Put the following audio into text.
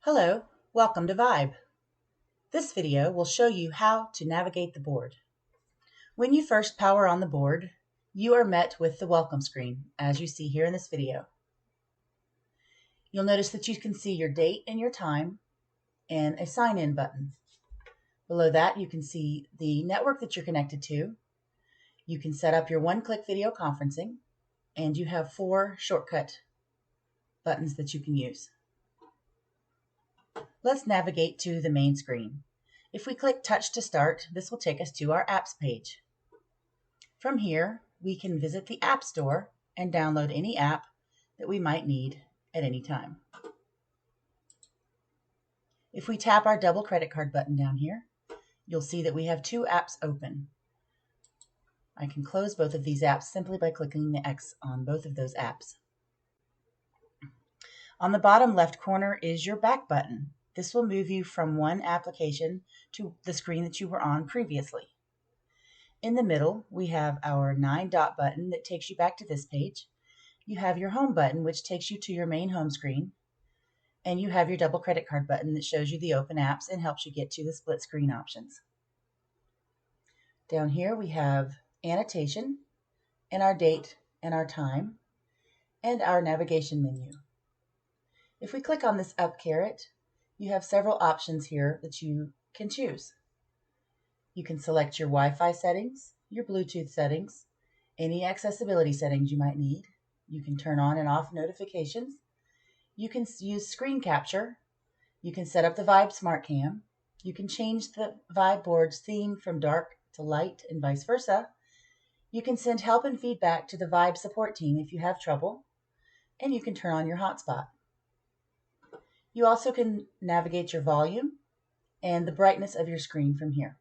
Hello, welcome to Vibe. This video will show you how to navigate the board. When you first power on the board, you are met with the welcome screen, as you see here in this video. You'll notice that you can see your date and your time and a sign-in button. Below that, you can see the network that you're connected to. You can set up your one-click video conferencing, and you have 4 shortcut buttons that you can use. Let's navigate to the main screen. If we click Touch to start, this will take us to our apps page. From here, we can visit the App Store and download any app that we might need at any time. If we tap our double credit card button down here, you'll see that we have 2 apps open. I can close both of these apps simply by clicking the X on both of those apps. On the bottom left corner is your back button. This will move you from one application to the screen that you were on previously. In the middle, we have our 9-dot button that takes you back to this page. You have your home button, which takes you to your main home screen. And you have your double credit card button that shows you the open apps and helps you get to the split screen options. Down here, we have annotation and our date and our time and our navigation menu. If we click on this up caret, you have several options here that you can choose. You can select your Wi-Fi settings, your Bluetooth settings, any accessibility settings you might need. You can turn on and off notifications. You can use screen capture. You can set up the Vibe Smart Cam. You can change the Vibe board's theme from dark to light and vice versa. You can send help and feedback to the Vibe support team if you have trouble. And you can turn on your hotspot. You also can navigate your volume and the brightness of your screen from here.